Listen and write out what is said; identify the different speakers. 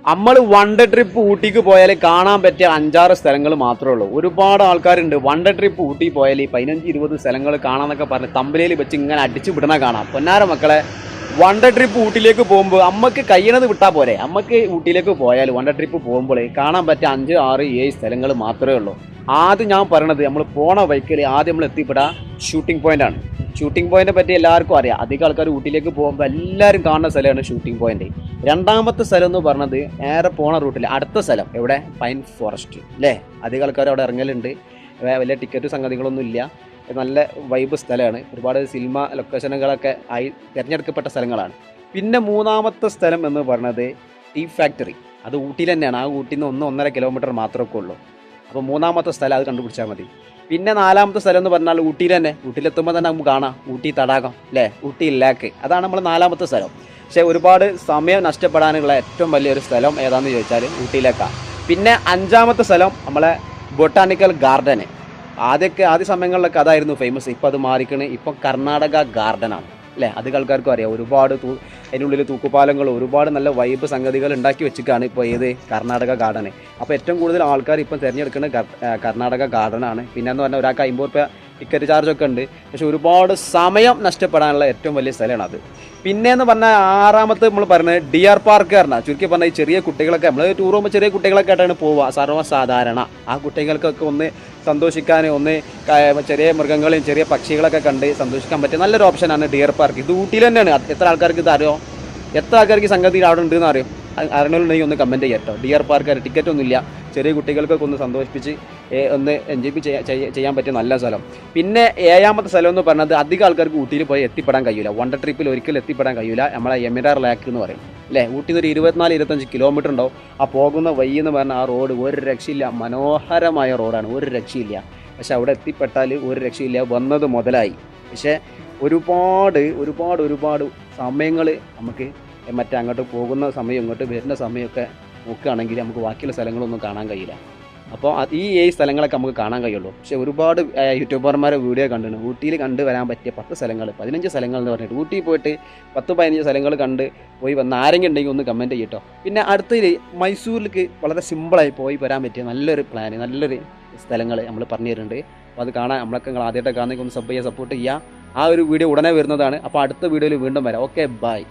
Speaker 1: നമ്മൾ one day trip ഊട്ടിക്ക് പോയാൽ കാണാൻ പറ്റിയ 5-6 സ്ഥലങ്ങൾ മാത്രമേ ഉള്ളൂ. ഒരുപാട് ആൾക്കാരുണ്ട് വൺ ഡേ ട്രിപ്പ് ഊട്ടി പോയാൽ 15-20 സ്ഥലങ്ങൾ കാണാമെന്നൊക്കെ പറഞ്ഞ് തമ്പലയിൽ വെച്ച് ഇങ്ങനെ അടിച്ചു വിടണ കാണാം. പൊന്നാര മക്കളെ, വൺ ഡേ ട്രിപ്പ് ഊട്ടിയിലേക്ക് പോകുമ്പോൾ അമ്മക്ക് കഴിയണത് വിട്ടാൽ പോരെ. അമ്മക്ക് ഊട്ടിയിലേക്ക് പോയാൽ വൺ ഡേ ട്രിപ്പ് പോകുമ്പോൾ കാണാൻ പറ്റിയ 5, 6, 7 സ്ഥലങ്ങൾ മാത്രമേ ഉള്ളൂ. ആദ്യം ഞാൻ പറയണത്, നമ്മൾ പോണ ബൈക്കിൽ ആദ്യം നമ്മൾ എത്തിപ്പെടാ ഷൂട്ടിംഗ് പോയിന്റ് ആണ്. ഷൂട്ടിംഗ് പോയിന്റിനെ പറ്റി എല്ലാവർക്കും അറിയാം. അധികം ആൾക്കാർ ഊട്ടിയിലേക്ക് പോകുമ്പോൾ എല്ലാവരും കാണുന്ന സ്ഥലമാണ് ഷൂട്ടിംഗ് പോയിന്റ്. രണ്ടാമത്തെ സ്ഥലം എന്ന് പറഞ്ഞത് നേരെ പോണ റൂട്ടിൽ അടുത്ത സ്ഥലം എവിടെ, പൈൻ ഫോറസ്റ്റ് അല്ലേ. അധികം ആൾക്കാർ അവിടെ ഇറങ്ങലുണ്ട്. വലിയ ടിക്കറ്റ് സംഗതികളൊന്നും ഇല്ല. നല്ല വൈബ് സ്ഥലമാണ്. ഒരുപാട് സിനിമ ലൊക്കേഷനുകളൊക്കെ ആയി തിരഞ്ഞെടുക്കപ്പെട്ട സ്ഥലങ്ങളാണ്. പിന്നെ മൂന്നാമത്തെ സ്ഥലം എന്ന് പറയുന്നത് ടീ ഫാക്ടറി. അത് ഊട്ടിയിൽ തന്നെയാണ്. ആ ഊട്ടിയിൽ നിന്ന് 1-1.5 കിലോമീറ്റർ മാത്രമേ ഉള്ളൂ. അപ്പോൾ മൂന്നാമത്തെ സ്ഥലം അത് കണ്ടുപിടിച്ചാൽ മതി. പിന്നെ നാലാമത്തെ സ്ഥലം എന്ന് പറഞ്ഞാൽ ഊട്ടിയിൽ തന്നെ. ഊട്ടിയിലെത്തുമ്പോൾ തന്നെ നമുക്ക് കാണാം ഊട്ടി തടാകം അല്ലേ, ഊട്ടി ലേക്ക്. അതാണ് നമ്മൾ നാലാമത്തെ സ്ഥലം. പക്ഷേ ഒരുപാട് സമയം നഷ്ടപ്പെടാനുള്ള ഏറ്റവും വലിയൊരു സ്ഥലം ഏതാണെന്ന് ചോദിച്ചാൽ ഊട്ടിയിലേക്കാണ്. പിന്നെ 5-ാമത്തെ സ്ഥലം നമ്മളെ ബൊട്ടാണിക്കൽ ഗാർഡന്. ആദ്യ സമയങ്ങളിലൊക്കെ അതായിരുന്നു ഫേമസ്. ഇപ്പോൾ അത് മാറിക്കണ്. ഇപ്പം കർണാടക ഗാർഡനാണ് അല്ലേ. അധികം ആൾക്കാർക്കും അറിയാം. ഒരുപാട് അതിനുള്ളിൽ തൂക്കുപാലങ്ങൾ, ഒരുപാട് നല്ല വൈബ് സംഗതികൾ ഉണ്ടാക്കി വെച്ചിട്ടാണ് ഇപ്പോൾ ഏത് കർണാടക ഗാർഡന്. അപ്പോൾ ഏറ്റവും കൂടുതൽ ആൾക്കാർ ഇപ്പം തിരഞ്ഞെടുക്കുന്നത് കർണാടക ഗാർഡനാണ്. പിന്നെ എന്ന് പറഞ്ഞാൽ ഒരാൾക്ക് 50 രൂപ ടിക്കറ്റ് ചാർജൊക്കെ ഉണ്ട്. പക്ഷെ ഒരുപാട് സമയം നഷ്ടപ്പെടാനുള്ള ഏറ്റവും വലിയ സ്ഥലമാണ് അത്. പിന്നെയെന്ന് പറഞ്ഞാൽ 6-ാമത്തെ നമ്മൾ പറയുന്നത് ഡിയർ പാർക്ക് പറഞ്ഞാൽ, ചുരുക്കി പറഞ്ഞാൽ ഈ ചെറിയ കുട്ടികളൊക്കെ, നമ്മൾ ടൂർ പോകുമ്പോൾ ചെറിയ കുട്ടികളൊക്കെ ആയിട്ടാണ് പോവുക സർവ്വസാധാരണ. ആ കുട്ടികൾക്കൊക്കെ ഒന്ന് സന്തോഷിക്കാൻ, ഒന്ന് ചെറിയ മൃഗങ്ങളെയും ചെറിയ പക്ഷികളൊക്കെ കണ്ട് സന്തോഷിക്കാൻ പറ്റിയ നല്ലൊരു ഓപ്ഷനാണ് ഡിയർ പാർക്ക്. ഇത് ഊട്ടിയിൽ തന്നെയാണ്. എത്ര ആൾക്കാർക്ക് ഇത് അറിയോ? എത്ര ആൾക്കാർക്ക് സംഗതി അവിടെ ഉണ്ടെന്ന് അറിയും? അറിയണമെന്നുണ്ടെങ്കിൽ ഒന്ന് കമൻറ്റ് ചെയ്യാം കേട്ടോ. ഡിയർ പാർക്ക് ടിക്കറ്റ് ഒന്നുമില്ല. ചെറിയ കുട്ടികൾക്കൊക്കെ ഒന്ന് സന്തോഷിപ്പിച്ച് ഒന്ന് എൻജോയ് ചെയ്യാൻ പറ്റിയ നല്ല സ്ഥലം. പിന്നെ 7-ാമത്തെ സ്ഥലം എന്ന് പറഞ്ഞത് അധികം ആൾക്കാർക്ക് ഊട്ടിയിൽ പോയി എത്തിപ്പെടാൻ കഴിയില്ല. വൺ ഡേ ട്രിപ്പിൽ ഒരിക്കലും എത്തിപ്പെടാൻ കഴിയില്ല. നമ്മളെ എമിറാർ ലേക്ക് എന്ന് പറയും അല്ലേ. ഊട്ടിയിൽ ഒരു 24-25 കിലോമീറ്റർ ഉണ്ടാവും. ആ പോകുന്ന വഴി എന്ന് പറഞ്ഞാൽ ആ റോഡ് ഒരു രക്ഷയില്ല. മനോഹരമായ റോഡാണ്, ഒരു രക്ഷയില്ല. പക്ഷെ അവിടെ എത്തിപ്പെട്ടാൽ ഒരു രക്ഷയില്ല. വന്നത് മുതലായി. പക്ഷേ ഒരുപാട് സമയങ്ങൾ നമുക്ക് അങ്ങോട്ട് പോകുന്ന സമയം ഇങ്ങോട്ട് വരുന്ന സമയമൊക്കെ നോക്കുകയാണെങ്കിൽ നമുക്ക് ബാക്കിയുള്ള സ്ഥലങ്ങളൊന്നും കാണാൻ കഴിയില്ല. അപ്പോൾ ഈ 7 സ്ഥലങ്ങളൊക്കെ നമുക്ക് കാണാൻ കഴിയുള്ളൂ. പക്ഷേ ഒരുപാട് യൂട്യൂബർമാരെ വീഡിയോ കണ്ടിട്ടുണ്ട് ഊട്ടിയിൽ കണ്ടുവരാൻ പറ്റിയ 10 സ്ഥലങ്ങൾ 15 സ്ഥലങ്ങൾ എന്ന് പറഞ്ഞിട്ട്. ഊട്ടിയിൽ പോയിട്ട് 10-15 സ്ഥലങ്ങൾ പോയി വന്ന് ആരെങ്കിലും ഉണ്ടെങ്കിൽ ഒന്ന് കമൻറ്റ് ചെയ്യട്ടോ. പിന്നെ അടുത്തതിൽ മൈസൂരിലേക്ക് വളരെ സിമ്പിളായി പോയി വരാൻ പറ്റിയ നല്ലൊരു പ്ലാന്, നല്ലൊരു സ്ഥലങ്ങൾ നമ്മൾ പറഞ്ഞു തരുന്നുണ്ട്. അപ്പോൾ അത് കാണാൻ നിങ്ങൾ ആദ്യമായിട്ട് കാണുന്നെങ്കിൽ ഒന്ന് സപ്പോർട്ട് ചെയ്യുക. ആ ഒരു വീഡിയോ ഉടനെ വരുന്നതാണ്. അപ്പോൾ അടുത്ത വീഡിയോയിൽ വീണ്ടും വരാം. Okay, by.